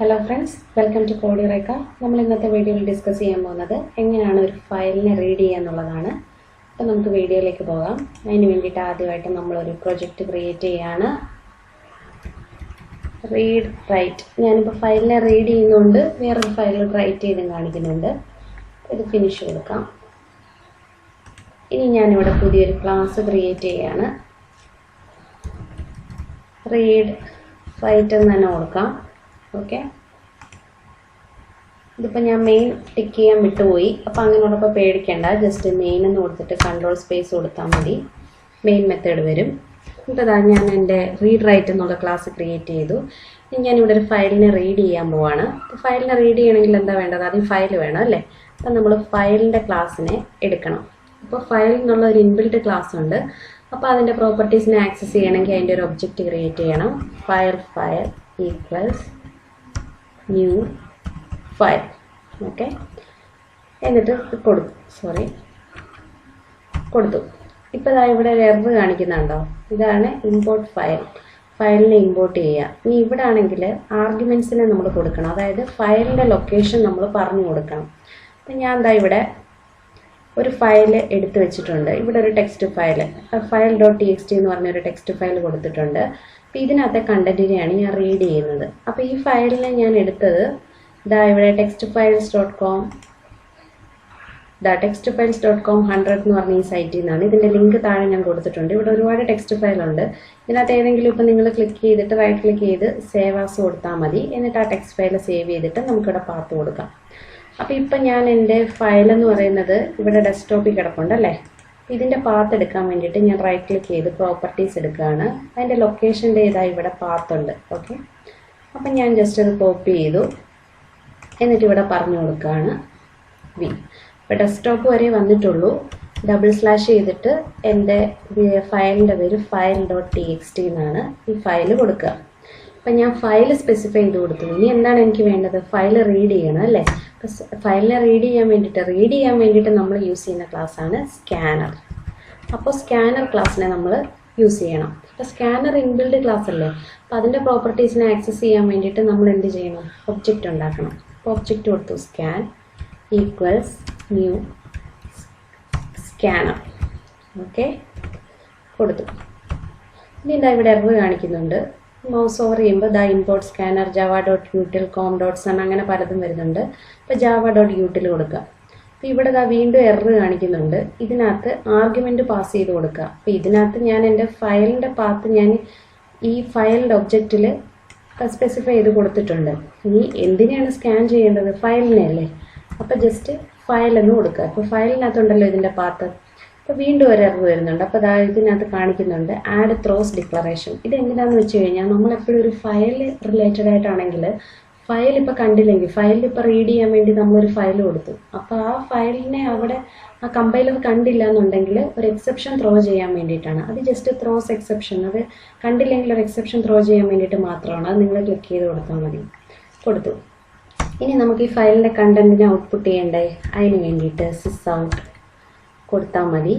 Hello friends, welcome to eureka. നമ്മൾ ഇന്നത്തെ വീഡിയോയിൽ ഡിസ്കസ് ചെയ്യാൻ പോകുന്നത് എങ്ങനെയാണ് ഒരു ഫയലിനെ റീഡ് ചെയ്യുക എന്നുള്ളതാണ്. അപ്പോൾ നമുക്ക് വീഡിയോയിലേക്ക് പോകാം. അതിന് വേണ്ടിയിട്ട് ആദ്യമായിട്ട് നമ്മൾ ഒരു പ്രൊജക്റ്റ് ക്രിയേറ്റ് ചെയ്യാണ്. Read write. ഞാനിപ്പോൾ ഫയലിനെ റീഡ് ചെയ്യുന്നുണ്ട്, വേറൊരു ഫയൽ റൈറ്റ് ചെയ്തും കാണിക്കുന്നുണ്ട്. ഇത് ഫിനിഷ് കൊടുക്കാം. ഇനി ഞാനിവിടെ പുതിയൊരു ക്ലാസ് ക്രിയേറ്റ് ചെയ്യാണ്. റീഡ് റൈറ്റ് എന്ന് തന്നെ കൊടുക്കാം. ഓക്കെ, ഇതിപ്പോൾ ഞാൻ മെയിൻ ടിക്ക് ചെയ്യാൻ വിട്ടുപോയി. അപ്പോൾ അങ്ങനെയുള്ളപ്പോൾ പേടിക്കേണ്ട, ജസ്റ്റ് മെയിൻ എന്ന് കൊടുത്തിട്ട് കൺട്രോൾ സ്പേസ് കൊടുത്താൽ മതി, മെയിൻ മെത്തേഡ് വരും. എന്നിട്ടതാ ഞാൻ എൻ്റെ റീഡ് റൈറ്റ് എന്നുള്ള ക്ലാസ് ക്രിയേറ്റ് ചെയ്തു. ഇനി ഞാനിവിടെ ഒരു ഫയലിനെ റീഡ് ചെയ്യാൻ പോവാണ്. ഫയലിനെ റീഡ് ചെയ്യണമെങ്കിൽ എന്താ വേണ്ടത്? ആദ്യം ഫയൽ വേണം അല്ലേ? അപ്പം നമ്മൾ ഫയലിൻ്റെ ക്ലാസ്സിനെ എടുക്കണം. അപ്പോൾ ഫയൽ എന്നുള്ള ഒരു ഇൻബിൽറ്റ് ക്ലാസ് ഉണ്ട്. അപ്പോൾ അതിൻ്റെ പ്രോപ്പർട്ടീസിനെ ആക്സസ് ചെയ്യണമെങ്കിൽ അതിൻ്റെ ഒരു ഒബ്ജക്റ്റ് ക്രിയേറ്റ് ചെയ്യണം. File equals new file. Okay, എന്നിട്ട് കൊടുത്തു. ഇപ്പോൾ ഇവിടെ ഒരു എറർ കാണിക്കുന്നുണ്ടോ? ഇതാണ് ഇമ്പോർട്ട് ഫയലിനെ ഇമ്പോർട്ട് ചെയ്യുക. ഇനി ഇവിടെ ആണെങ്കിൽ ആർഗ്യുമെൻറ്റ്സിനെ നമ്മൾ കൊടുക്കണം, അതായത് ഫയലിൻ്റെ ലൊക്കേഷൻ നമ്മൾ പറഞ്ഞു കൊടുക്കണം. അപ്പം ഞാൻ ഇവിടെ ഒരു ഫയൽ എടുത്തു വെച്ചിട്ടുണ്ട്. ഇവിടെ ഒരു ടെക്സ്റ്റ് ഫയൽ .txt എന്ന് പറഞ്ഞൊരു ടെക്സ്റ്റ് ഫയൽ കൊടുത്തിട്ടുണ്ട്. അപ്പോൾ ഇതിനകത്തെ കണ്ടന്റിനെയാണ് ഞാൻ റീഡ് ചെയ്യുന്നത്. അപ്പോൾ ഈ ഫയലിനെ ഞാൻ എടുത്തത് ഇവിടെ textfiles.com 100 എന്ന് പറഞ്ഞ ഈ സൈറ്റിൽ നിന്നാണ്. ഇതിൻ്റെ ലിങ്ക് താഴെ ഞാൻ കൊടുത്തിട്ടുണ്ട്. ഇവിടെ ഒരുപാട് ടെക്സ്റ്റ് ഫയലുണ്ട്. ഇതിനകത്ത് ഏതെങ്കിലും ഇപ്പോൾ നിങ്ങൾ ക്ലിക്ക് ചെയ്തിട്ട് റൈറ്റ് ക്ലിക്ക് ചെയ്ത് സേവ് ആസ് കൊടുത്താൽ മതി. എന്നിട്ട് ആ ടെക്സ്റ്റ് ഫയൽ സേവ് ചെയ്തിട്ട് നമുക്കിവിടെ പാത്ത് കൊടുക്കാം. അപ്പോൾ ഇപ്പം ഞാൻ എൻ്റെ ഫയലെന്ന് പറയുന്നത് ഇവിടെ ഡെസ്ക്ടോപ്പിൽ കിടപ്പുണ്ടല്ലേ. ഇതിൻ്റെ പാത്ത് എടുക്കാൻ വേണ്ടിയിട്ട് ഞാൻ റൈറ്റ് ക്ലിക്ക് ചെയ്ത് പ്രോപ്പർട്ടീസ് എടുക്കുകയാണ്. അതിൻ്റെ ലൊക്കേഷൻ്റെ ഇവിടെ പാത്തുണ്ട്. ഓക്കെ, അപ്പം ഞാൻ ജസ്റ്റ് അത് കോപ്പി ചെയ്തു. എന്നിട്ട് ഇവിടെ പറഞ്ഞു കൊടുക്കുകയാണ് വി. ഇപ്പോൾ ഡെസ്ക്ടോപ്പ് വരെ വന്നിട്ടുള്ളൂ. // ചെയ്തിട്ട് എൻ്റെ ഫയലിൻ്റെ പേര് file.txt എന്നാണ്. ഈ ഫയൽ കൊടുക്കുക. അപ്പം ഞാൻ ഫയൽ സ്പെസിഫൈ ചെയ്ത് കൊടുത്തു. ഇനി എന്താണ് എനിക്ക് വേണ്ടത്? ഫയൽ റീഡ് ചെയ്യണം അല്ലേ? അപ്പോൾ ഫയലിനെ റീഡ് ചെയ്യാൻ വേണ്ടിയിട്ട് നമ്മൾ യൂസ് ചെയ്യുന്ന ക്ലാസ്സാണ് സ്കാനർ. അപ്പോൾ സ്കാനർ ക്ലാസ്സിനെ നമ്മൾ യൂസ് ചെയ്യണം. അപ്പോൾ സ്കാനർ ഇൻബിൽഡ് ക്ലാസ് അല്ലേ? അപ്പോൾ അതിൻ്റെ പ്രോപ്പർട്ടീസിനെ ആക്സസ് ചെയ്യാൻ വേണ്ടിയിട്ട് നമ്മൾ എന്ത് ചെയ്യണം? ഒബ്ജക്റ്റ് ഉണ്ടാക്കണം. അപ്പോൾ ഒബ്ജക്റ്റ് കൊടുത്തു, scan equals new scanner. Okay, കൊടുത്തു. ഇനി ഇവിടെ എറർ കാണിക്കുന്നുണ്ട്. മൗസ് ഓവർ ചെയ്യുമ്പോൾ ഇമ്പോർട്ട് സ്കാനർ java.util com.sun അങ്ങനെ പലതും വരുന്നുണ്ട്. അപ്പോൾ java.util കൊടുക്കുക. അപ്പോൾ ഇവിടെ വീണ്ടും എറർ കാണിക്കുന്നുണ്ട്. ഇതിനകത്ത് ആർഗ്യുമെൻറ്റ് പാസ് ചെയ്ത് കൊടുക്കുക. അപ്പോൾ ഇതിനകത്ത് ഞാൻ എൻ്റെ ഫയലിൻ്റെ പാത്ത് ഞാൻ ഈ ഫയലിൻ്റെ ഒബ്ജക്റ്റിൽ സ്പെസിഫൈ ചെയ്ത് കൊടുത്തിട്ടുണ്ട്. ഇനി എന്തിനാണ് സ്കാൻ ചെയ്യേണ്ടത്? ഫയലിനെ അല്ലേ? അപ്പോൾ ജസ്റ്റ് ഫയൽ എന്ന് കൊടുക്കുക. അപ്പോൾ ഫയലിനകത്തുണ്ടല്ലോ ഇതിൻ്റെ പാത്ത്. അപ്പോൾ വീണ്ടും ഒരു എറർ വരുന്നുണ്ട്. അപ്പോൾ ഇതിനകത്ത് കാണിക്കുന്നുണ്ട് ആഡ് ത്രോസ് ഡിക്ലറേഷൻ. ഇത് എന്തിനാണെന്ന് വെച്ച് കഴിഞ്ഞാൽ നമ്മളെപ്പോഴും ഒരു ഫയൽ റിലേറ്റഡ് ആയിട്ടാണെങ്കിൽ ഫയൽ ഇപ്പോൾ കണ്ടില്ലെങ്കിൽ, ഫയലിൽ ഇപ്പോൾ റീഡ് ചെയ്യാൻ വേണ്ടി നമ്മളൊരു ഫയൽ കൊടുത്തു. അപ്പോൾ ആ ഫയലിനെ അവിടെ ആ കമ്പൈലർ കണ്ടില്ല എന്നുണ്ടെങ്കിൽ ഒരു എക്സെപ്ഷൻ ത്രോ ചെയ്യാൻ വേണ്ടിയിട്ടാണ്. അത് ജസ്റ്റ് ത്രോസ് എക്സെപ്ഷൻ. അത് കണ്ടില്ലെങ്കിൽ ഒരു എക്സെപ്ഷൻ ത്രോ ചെയ്യാൻ വേണ്ടിയിട്ട് മാത്രമാണ്. അത് നിങ്ങൾ ക്ലിക്ക് ചെയ്ത് കൊടുത്താൽ മതി. കൊടുത്തു. ഇനി നമുക്ക് ഈ ഫയലിൻ്റെ കണ്ടന്റിനെ ഔട്ട്പുട്ട് ചെയ്യണ്ടേ? അതിന് വേണ്ടിയിട്ട് sysout കൊടുത്താൽ മതി.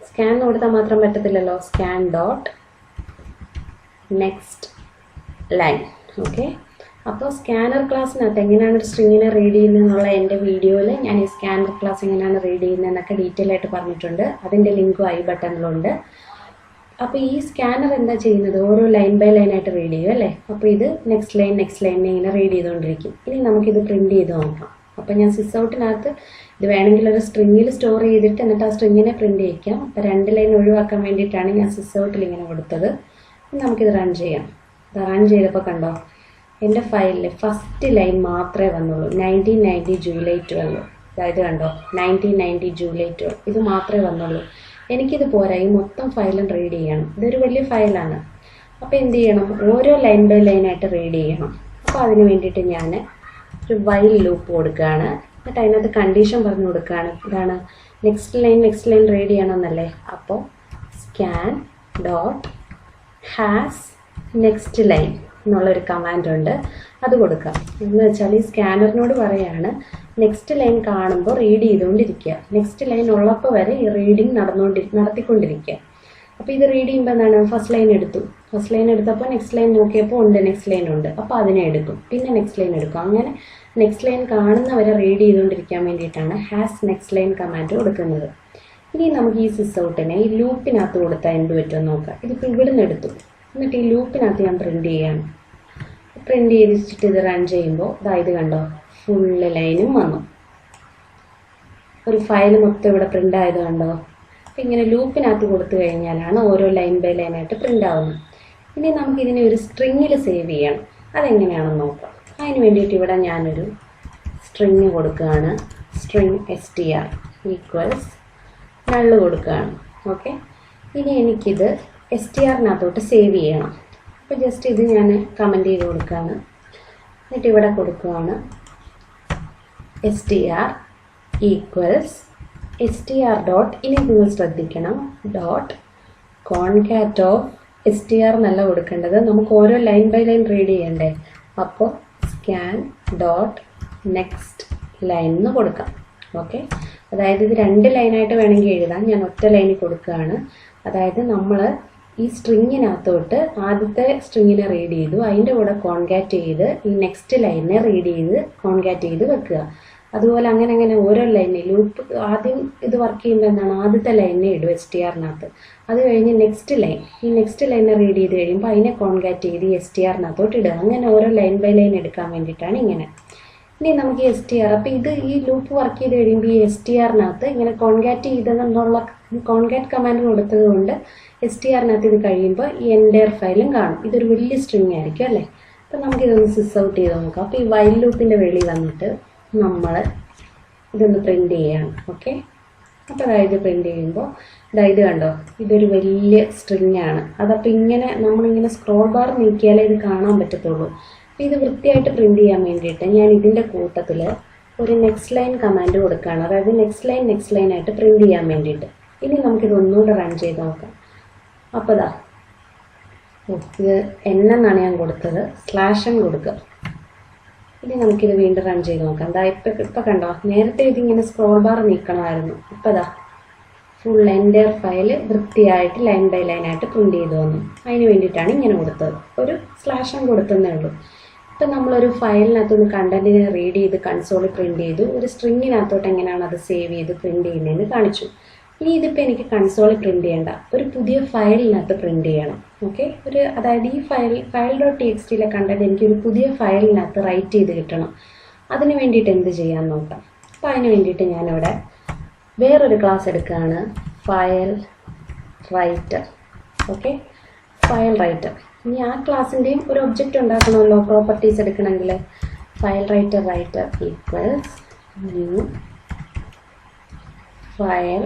സ്കാൻ കൊടുത്താൽ മാത്രം പറ്റത്തില്ലല്ലോ. Scan dot next line. Okay, അപ്പോൾ സ്കാനർ ക്ലാസ്സിനകത്ത് എങ്ങനെയാണ് ഒരു സ്ട്രിങ്ങിനെ റീഡ് ചെയ്യുന്നതെന്നുള്ള എൻ്റെ വീഡിയോയിൽ ഞാൻ ഈ സ്കാനർ ക്ലാസ് എങ്ങനെയാണ് റീഡ് ചെയ്യുന്നതെന്നൊക്കെ ഡീറ്റെയിൽ ആയിട്ട് പറഞ്ഞിട്ടുണ്ട്. അതിൻ്റെ ലിങ്കും ഐ ബട്ടണിലുണ്ട്. അപ്പോൾ ഈ സ്കാനർ എന്താ ചെയ്യുന്നത്? ഓരോ ലൈൻ ബൈ ലൈൻ ആയിട്ട് റീഡ് ചെയ്യും അല്ലേ? അപ്പോൾ ഇത് നെക്സ്റ്റ് ലൈൻ ഇങ്ങനെ റീഡ് ചെയ്തുകൊണ്ടിരിക്കും. ഇനി നമുക്കിത് പ്രിൻറ്റ് ചെയ്ത് നോക്കാം. അപ്പോൾ ഞാൻ സിസൗട്ടിനകത്ത് ഇത് വേണമെങ്കിൽ ഒരു സ്ട്രിങ്ങിൽ സ്റ്റോർ ചെയ്തിട്ട് എന്നിട്ട് ആ സ്ട്രിങ്ങിനെ പ്രിൻറ്റ് ചെയ്യിക്കാം. അപ്പോൾ 2 ലൈൻ ഒഴിവാക്കാൻ വേണ്ടിയിട്ടാണ് ഞാൻ സിസൗട്ടിൽ ഇങ്ങനെ കൊടുത്തത്. നമുക്കിത് റൺ ചെയ്യാം. റൺ ചെയ്തപ്പോൾ കണ്ടോ, എൻ്റെ ഫയലിൽ ഫസ്റ്റ് ലൈൻ മാത്രമേ വന്നുള്ളൂ. 1990 ജൂലൈ 12. അതായത് കണ്ടോ, 1990 ജൂലൈ 12 ഇത് മാത്രമേ വന്നുള്ളൂ. എനിക്കിത് പോരാ, ഈ മൊത്തം ഫയലും റീഡ് ചെയ്യണം. ഇതൊരു വലിയ ഫയലാണ്. അപ്പോൾ എന്ത് ചെയ്യണം? ഓരോ ലൈൻ ബൈ ലൈനായിട്ട് റീഡ് ചെയ്യണം. അപ്പോൾ അതിന് വേണ്ടിയിട്ട് ഞാൻ ഒരു വൈൽ ലൂപ്പ് കൊടുക്കുകയാണ്. എന്നിട്ട് അതിനകത്ത് കണ്ടീഷൻ പറഞ്ഞു കൊടുക്കുകയാണ്. ഇതാണ് നെക്സ്റ്റ് ലൈൻ റീഡ് ചെയ്യണമെന്നല്ലേ? അപ്പോൾ scan dot has next line എന്നുള്ളൊരു കമാൻഡ് ഉണ്ട്. അത് കൊടുക്കുക. എന്ന് വെച്ചാൽ ഈ സ്കാനറിനോട് പറയാണ് നെക്സ്റ്റ് ലൈൻ കാണുമ്പോൾ റീഡ് ചെയ്തുകൊണ്ടിരിക്കുക. നെക്സ്റ്റ് ലൈൻ ഉള്ളപ്പോൾ വരെ ഈ റീഡിങ് നടത്തിക്കൊണ്ടിരിക്കുക. അപ്പോൾ ഇത് റീഡ് ചെയ്യുമ്പോൾ എന്താണ്? ഫസ്റ്റ് ലൈൻ എടുത്തു. ഫസ്റ്റ് ലൈൻ എടുത്തപ്പോൾ നെക്സ്റ്റ് ലൈൻ നോക്കിയപ്പോൾ ഉണ്ട്, നെക്സ്റ്റ് ലൈൻ ഉണ്ട്, അപ്പോൾ അതിനെ എടുക്കും, പിന്നെ നെക്സ്റ്റ് ലൈൻ എടുക്കും. അങ്ങനെ നെക്സ്റ്റ് ലൈൻ കാണുന്നവരെ റീഡ് ചെയ്തുകൊണ്ടിരിക്കാൻ വേണ്ടിയിട്ടാണ് ഹാസ് നെക്സ്റ്റ് ലൈൻ കമാൻഡ് കൊടുക്കുന്നത്. ഇനി നമുക്ക് ഈ സിസ് ഔട്ടിനെ ഈ ലൂപ്പിനകത്ത് കൊടുത്താൽ എന്ത് പറ്റുമെന്ന് നോക്കാം. ഇതിപ്പോൾ ഇവിടുന്ന് എടുത്തു, എന്നിട്ട് ഈ ലൂപ്പിനകത്ത് ഞാൻ പ്രിൻറ്റ് ചെയ്യാണ്. പ്രിൻറ്റ് ചെയ്തിട്ട് ഇത് റൺ ചെയ്യുമ്പോൾ ഇത് കണ്ടോ, ഫുള്ള് ലൈനും വന്നു. ഒരു ഫയൽ മൊത്തം ഇവിടെ പ്രിൻ്റ് ആയത് കണ്ടോ. അപ്പം ഇങ്ങനെ ലൂപ്പിനകത്ത് കൊടുത്തു കഴിഞ്ഞാലാണ് ഓരോ ലൈൻ ബൈ ലൈനായിട്ട് പ്രിൻ്റ് ആവുന്നത്. ഇനി നമുക്കിതിനെ ഒരു സ്ട്രിങ്ങിൽ സേവ് ചെയ്യണം. അതെങ്ങനെയാണെന്ന് നോക്കാം. അതിന് വേണ്ടിയിട്ട് ഇവിടെ ഞാനൊരു സ്ട്രിങ് കൊടുക്കുകയാണ്. സ്ട്രിങ് str ഈക്വൽസ് നള്ള് കൊടുക്കുകയാണ്. ഓക്കെ, ഇനി എനിക്കിത് strനകത്തോട്ട് സേവ് ചെയ്യണം. അപ്പോൾ ജസ്റ്റ് ഇത് ഞാൻ കമൻറ്റ് ചെയ്ത് കൊടുക്കുകയാണ്. എന്നിട്ട് ഇവിടെ കൊടുക്കുകയാണ് str ഈക്വൽസ് str ഡോട്ട്, ഇനി നിങ്ങൾ ശ്രദ്ധിക്കണം, ഡോട്ട് കോൺകാറ്റ് ഓഫ് str എന്നല്ല കൊടുക്കേണ്ടത്, നമുക്ക് ഓരോ ലൈൻ ബൈ ലൈൻ റീഡ് ചെയ്യണ്ടേ. അപ്പോൾ സ്കാൻ ഡോട്ട് നെക്സ്റ്റ് ലൈൻ എന്ന് കൊടുക്കാം. ഓക്കെ, അതായത് ഇത് 2 ലൈനായിട്ട് വേണമെങ്കിൽ എഴുതാം, ഞാൻ ഒറ്റ ലൈനിൽ കൊടുക്കുകയാണ്. അതായത് നമ്മൾ ഈ സ്ട്രിങ്ങിനകത്തോട്ട് ആദ്യത്തെ സ്ട്രിങ്ങിനെ റീഡ് ചെയ്തു, അതിൻ്റെ കൂടെ കോൺകാറ്റ് ചെയ്ത് ഈ നെക്സ്റ്റ് ലൈനിനെ റീഡ് ചെയ്ത് കോൺകാറ്റ് ചെയ്ത് വെക്കുക. അതുപോലെ അങ്ങനെ ഓരോ ലൈനിൽ ലൂപ്പ് ആദ്യം ഇത് വർക്ക് ചെയ്യുമ്പോൾ എന്താണ്, ആദ്യത്തെ ലൈനിനെ ഇടും strനകത്ത്. അത് കഴിഞ്ഞ് നെക്സ്റ്റ് ലൈൻ, ഈ നെക്സ്റ്റ് ലൈനെ റീഡ് ചെയ്ത് കഴിയുമ്പോൾ അതിനെ കോൺകാറ്റ് ചെയ്ത് strനകത്തോട്ട് ഇടുക. അങ്ങനെ ഓരോ ലൈൻ ബൈ ലൈൻ എടുക്കാൻ വേണ്ടിയിട്ടാണ് ഇങ്ങനെ. ഇനി നമുക്ക് str, അപ്പോൾ ഇത് ഈ ലൂപ്പ് വർക്ക് ചെയ്ത് കഴിയുമ്പോൾ ഈ strനകത്ത് ഇങ്ങനെ കോൺകാറ്റ് ചെയ്തെന്നുള്ള കോൺകാറ്റ് കമാൻഡ് കൊടുത്തത് കൊണ്ട് strനകത്ത് ഇത് കഴിയുമ്പോൾ ഈ എൻ്റയർ ഫയലും കാണും. ഇതൊരു വലിയ സ്ട്രിങ് ആയിരിക്കും അല്ലേ. അപ്പോൾ നമുക്കിതൊന്ന് സിസ് ഔട്ട് ചെയ്ത് നോക്കാം. അപ്പോൾ ഈ വൈൽ ലൂപ്പിൻ്റെ വെളിയിൽ വന്നിട്ട് നമ്മൾ ഇതൊന്ന് പ്രിൻ്റ് ചെയ്യാണ്. ഓക്കെ, അപ്പോൾ അതായത് പ്രിൻ്റ് ചെയ്യുമ്പോൾ ഇത് കണ്ടോ, ഇതൊരു വലിയ സ്ട്രിങ് ആണ്. അതപ്പോൾ ഇങ്ങനെ നമ്മളിങ്ങനെ സ്ക്രോൾ ബാർ നീക്കിയാലേ ഇത് കാണാൻ പറ്റത്തുള്ളൂ. അപ്പോൾ ഇത് വൃത്തിയായിട്ട് പ്രിൻ്റ് ചെയ്യാൻ വേണ്ടിയിട്ട് ഞാൻ ഇതിൻ്റെ കൂട്ടത്തിൽ ഒരു നെക്സ്റ്റ് ലൈൻ കമാൻഡ് കൊടുക്കുകയാണ്. അതായത് നെക്സ്റ്റ് ലൈൻ ആയിട്ട് പ്രിൻ്റ് ചെയ്യാൻ വേണ്ടിയിട്ട്. ഇനി നമുക്കിത് ഒന്നുകൂടെ റൺ ചെയ്ത് നോക്കാം. അപ്പോൾ ഇത് എന്നാണ് ഞാൻ കൊടുത്തത്, /n കൊടുക്കുക. ഇനി നമുക്കിത് വീണ്ടും റൺ ചെയ്ത് നോക്കാം. ഇപ്പോൾ കണ്ടോ, നേരത്തെ ഇതിങ്ങനെ സ്ക്രോൾ ബാർ നീക്കണമായിരുന്നു. ഇപ്പോൾ ഫുൾ എൻ്റയർ ഫയൽ വൃത്തിയായിട്ട് ലൈൻ ബൈ ലൈൻ ആയിട്ട് പ്രിൻ്റ് ചെയ്ത് വന്നു. അതിന് വേണ്ടിയിട്ടാണ് ഇങ്ങനെ കൊടുത്തത്. ഒരു /n കൊടുത്തതേ ഉള്ളൂ. ഇപ്പം നമ്മളൊരു ഫയലിനകത്തുനിന്ന് കണ്ടൻറ്റിനെ റീഡ് ചെയ്ത് കൺസോളിൽ പ്രിൻ്റ് ചെയ്തു. ഒരു സ്ട്രിങ്ങിനകത്തോട്ട് എങ്ങനെയാണ് അത് സേവ് ചെയ്ത് പ്രിൻ്റ് ചെയ്യുന്നതെന്ന് കാണിച്ചു. ഇനി ഇതിപ്പോൾ എനിക്ക് കൺസോളിൽ പ്രിൻ്റ് ചെയ്യേണ്ട, ഒരു പുതിയ ഫയലിനകത്ത് പ്രിൻ്റ് ചെയ്യണം. ഓക്കെ, അതായത് ഈ ഫയൽ ഡോട്ട് txtയിലെ കണ്ടൻറ്റ് എനിക്കൊരു പുതിയ ഫയലിനകത്ത് റൈറ്റ് ചെയ്ത് കിട്ടണം. അതിന് വേണ്ടിയിട്ട് എന്ത് ചെയ്യാൻ നോക്കാം. അപ്പോൾ അതിന് വേണ്ടിയിട്ട് ഞാനിവിടെ വേറൊരു ക്ലാസ് എടുക്കുകയാണ്, file writer. Okay, file writer. ഇനി ആ ക്ലാസ്സിൻ്റെയും ഒരു ഒബ്ജക്റ്റ് ഉണ്ടാക്കണമല്ലോ, പ്രോപ്പർട്ടീസ് എടുക്കണമെങ്കിൽ. File writer equals new file,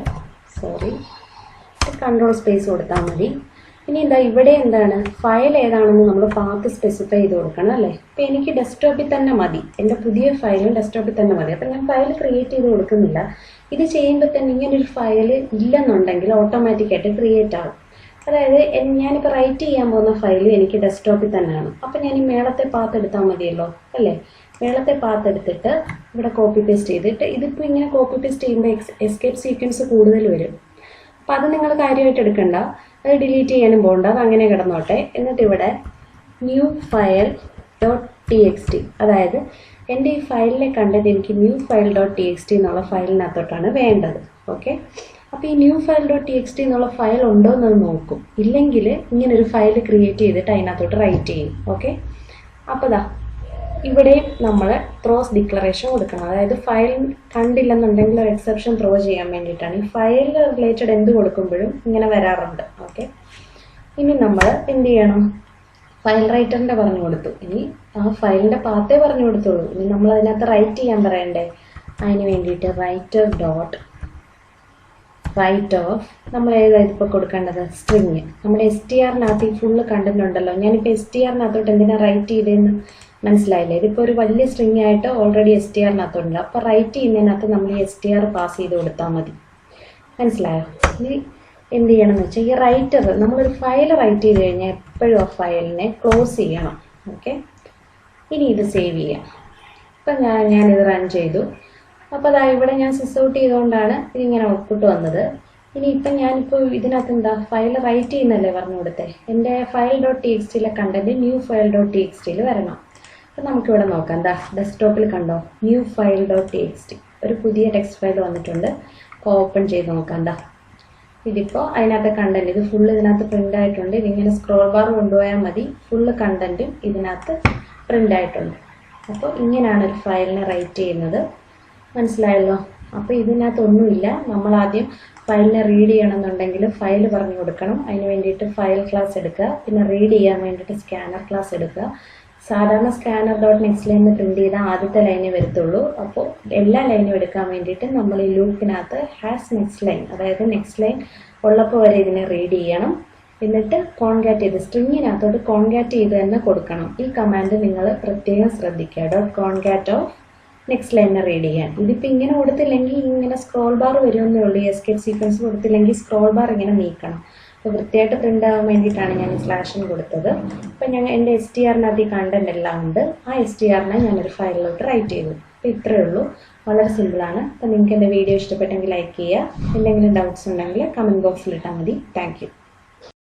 control space കൊടുത്താൽ മതി. ഇനി ഇവിടെ എന്താണ്, ഫയൽ ഏതാണെന്ന് നമ്മൾ പാത്ത് സ്പെസിഫൈ ചെയ്ത് കൊടുക്കണം അല്ലേ. അപ്പോൾ എനിക്ക് ഡെസ്ക്ടോപ്പിൽ തന്നെ മതി, എൻ്റെ പുതിയ ഫയലും ഡെസ്ക്ടോപ്പിൽ തന്നെ മതി. അപ്പം ഞാൻ ഫയൽ ക്രിയേറ്റ് ചെയ്ത് കൊടുക്കുന്നില്ല. ഇത് ചെയ്യുമ്പോൾ തന്നെ ഇങ്ങനൊരു ഫയൽ ഇല്ലെന്നുണ്ടെങ്കിൽ ഓട്ടോമാറ്റിക്കായിട്ട് ക്രിയേറ്റ് ആകും. അതായത് ഞാനിപ്പോൾ റൈറ്റ് ചെയ്യാൻ പോകുന്ന ഫയൽ എനിക്ക് ഡെസ്ക്ടോപ്പിൽ തന്നെയാണ്. അപ്പം ഞാൻ ഈ മേളത്തെ പാത്ത് എടുത്താൽ മതിയല്ലോ അല്ലേ. മേളത്തെ പാത്ത് എടുത്തിട്ട് ഇവിടെ കോപ്പി പേസ്റ്റ് ചെയ്തിട്ട്, ഇതിപ്പോൾ ഇങ്ങനെ കോപ്പി പേസ്റ്റ് ചെയ്യുമ്പോൾ എസ്കേപ്പ് സീക്വൻസ് കൂടുതൽ വരും. അപ്പം അത് നിങ്ങൾ കാര്യമായിട്ട് എടുക്കണ്ട, അത് ഡിലീറ്റ് ചെയ്യാനും പോകണ്ട, അത് അങ്ങനെ കിടന്നോട്ടെ. എന്നിട്ട് ഇവിടെ ന്യൂ ഫയൽ ഡോട്ട് txt, അതായത് എൻ്റെ ഈ ഫയലിലെ കണ്ടന്റ് എനിക്ക് ന്യൂ ഫയൽ ഡോട്ട് txt എന്നുള്ള ഫയലിനകത്തോട്ടാണ് വേണ്ടത്. ഓക്കെ, അപ്പോൾ ഈ ന്യൂ ഫയൽ ഡോട്ട് txt എന്നുള്ള ഫയൽ ഉണ്ടോ എന്നത് നോക്കും. ഇല്ലെങ്കിൽ ഇങ്ങനൊരു ഫയൽ ക്രിയേറ്റ് ചെയ്തിട്ട് അതിനകത്തോട്ട് റൈറ്റ് ചെയ്യും. ഓക്കെ, അപ്പോൾ ഇവിടെ നമ്മൾ ത്രോസ് ഡിക്ലറേഷൻ കൊടുക്കണം. അതായത് ഫയൽ കണ്ടില്ലെന്നുണ്ടെങ്കിൽ ഒരു എക്സെപ്ഷൻ ത്രോ ചെയ്യാൻ വേണ്ടിയിട്ടാണ്. ഈ ഫയൽ റിലേറ്റഡ് എന്ത് കൊടുക്കുമ്പോഴും ഇങ്ങനെ വരാറുണ്ട്. ഓക്കെ, ഇനി നമ്മൾ എന്ത് ചെയ്യണം, ഫയൽ റൈറ്ററിൻ്റെ പറഞ്ഞു കൊടുത്തു. ഇനി ആ ഫയലിൻ്റെ പാത്തേ പറഞ്ഞു കൊടുത്തോളൂ. ഇനി നമ്മൾ അതിനകത്ത് റൈറ്റ് ചെയ്യാൻ പറയണ്ടേ. അതിന് വേണ്ടിയിട്ട് റൈറ്റർ ഡോട്ട് റൈറ്റ് ഓഫ്, നമ്മൾ ഏതായത് ഇപ്പോൾ കൊടുക്കേണ്ടത് സ്ട്രിങ്. നമ്മുടെ strനകത്ത് ഈ ഫുള്ള് കണ്ടന്റ് ഉണ്ടല്ലോ. ഞാനിപ്പോൾ strനകത്തോട്ട് എന്തിനാണ് റൈറ്റ് ചെയ്തതെന്ന് മനസ്സിലായില്ലേ. ഇതിപ്പോൾ ഒരു വലിയ സ്ട്രിങ് ആയിട്ട് ഓൾറെഡി strനകത്തുണ്ട്. അപ്പോൾ റൈറ്റ് ചെയ്യുന്നതിനകത്ത് നമ്മൾ ഈ str പാസ് ചെയ്ത് കൊടുത്താൽ മതി. മനസ്സിലായോ. ഇനി എന്ത് ചെയ്യണമെന്ന് വെച്ചാൽ ഈ റൈറ്റർ, നമ്മളൊരു ഫയൽ റൈറ്റ് ചെയ്ത് കഴിഞ്ഞാൽ എപ്പോഴും ആ ഫയലിനെ ക്ലോസ് ചെയ്യണം. ഓക്കെ, ഇനി ഇത് സേവ് ചെയ്യാം. അപ്പം ഞാനിത് റൺ ചെയ്തു. അപ്പോൾ ഇവിടെ ഞാൻ സിസ് ഔട്ട് ചെയ്തുകൊണ്ടാണ് ഇതിങ്ങനെ ഔട്ട്പുട്ട് വന്നത്. ഇനിയിപ്പം ഞാനിപ്പോൾ ഇതിനകത്ത് എന്താ ഫയൽ റൈറ്റ് ചെയ്യുന്നല്ലേ പറഞ്ഞു കൊടുത്തേ. എൻ്റെ file.txtയിലെ കണ്ടന്റ് ന്യൂ file.txtയിൽ വരണം. അപ്പം നമുക്കിവിടെ നോക്കാം. എന്താ ഡെസ്ക്ടോപ്പിൽ കണ്ടോ ന്യൂ file.txt ഒരു പുതിയ ടെക്സ്റ്റ് ഫയൽ വന്നിട്ടുണ്ട്. ഓപ്പൺ ചെയ്ത് നോക്കാം. എന്താ ഇതിപ്പോൾ അതിനകത്തെ കണ്ടന്റ് ഇത് ഫുള്ള് ഇതിനകത്ത് പ്രിൻ്റ് ആയിട്ടുണ്ട്. ഇതിങ്ങനെ സ്ക്രോൾ ബാർ കൊണ്ടുപോയാൽ മതി. ഫുള്ള് കണ്ടന്റും ഇതിനകത്ത് പ്രിൻ്റ് ആയിട്ടുണ്ട്. അപ്പോൾ ഇങ്ങനെയാണ് ഒരു ഫയലിനെ റൈറ്റ് ചെയ്യുന്നത്. മനസ്സിലായല്ലോ? അപ്പോൾ ഇതിനകത്തൊന്നുമില്ല. നമ്മളാദ്യം ഫയലിനെ റീഡ് ചെയ്യണമെന്നുണ്ടെങ്കിൽ ഫയൽ പറഞ്ഞു കൊടുക്കണം. അതിന് വേണ്ടിയിട്ട് ഫയൽ ക്ലാസ് എടുക്കുക. പിന്നെ റീഡ് ചെയ്യാൻ വേണ്ടിയിട്ട് സ്കാനർ ക്ലാസ് എടുക്കുക. സാധാരണ scanner.nextLine പ്രിന്റ് ചെയ്താൽ ആദ്യത്തെ ലൈനേ വരത്തുള്ളൂ. അപ്പോൾ എല്ലാ ലൈനും എടുക്കാൻ വേണ്ടിയിട്ട് നമ്മൾ ഈ ലൂപ്പിനകത്ത് #nextLine അതായത് നെക്സ്റ്റ് ലൈൻ ഉള്ളപ്പോൾ വരെ ഇതിനെ റീഡ് ചെയ്യണം. എന്നിട്ട് കോൺകാറ്റ് ചെയ്ത് സ്ട്രിങ്ങിനകത്തോട്ട് കോൺകാറ്റ് ചെയ്ത് തന്നെ കൊടുക്കണം. ഈ കമാൻഡ് നിങ്ങൾ പ്രത്യേകം ശ്രദ്ധിക്കുക. .concat of നെക്സ്റ്റ് ലൈനെ റീഡ് ചെയ്യാൻ. ഇതിപ്പോൾ ഇങ്ങനെ കൊടുത്തില്ലെങ്കിൽ ഇങ്ങനെ സ്ക്രോൾ ബാർ വരുമെന്നേ ഉള്ളൂ. എസ്കേപ്പ് സീക്വൻസ് കൊടുത്തില്ലെങ്കിൽ സ്ക്രോൾ ബാർ ഇങ്ങനെ നീക്കണം. അപ്പോൾ വൃത്തിയായിട്ട് പ്രിൻ്റ് ആകാൻ വേണ്ടിയിട്ടാണ് ഞാൻ സ്ലാഷൻ കൊടുത്തത്. അപ്പം ഞാൻ എൻ്റെ STRനകത്ത് ഈ കണ്ടന്റ് എല്ലാം ഉണ്ട്. ആ STRനെ ഞാനൊരു ഫയലിലോട്ട് റൈറ്റ് ചെയ്തു. അപ്പോൾ ഇത്രയേ ഉള്ളൂ. വളരെ സിമ്പിളാണ്. അപ്പോൾ നിങ്ങൾക്ക് എൻ്റെ വീഡിയോ ഇഷ്ടപ്പെട്ടെങ്കിൽ ലൈക്ക് ചെയ്യുക. എന്തെങ്കിലും ഡൗട്ട്സ് ഉണ്ടെങ്കിൽ കമൻറ്റ് ബോക്സിൽ ഇട്ടാൽ മതി. Thank you.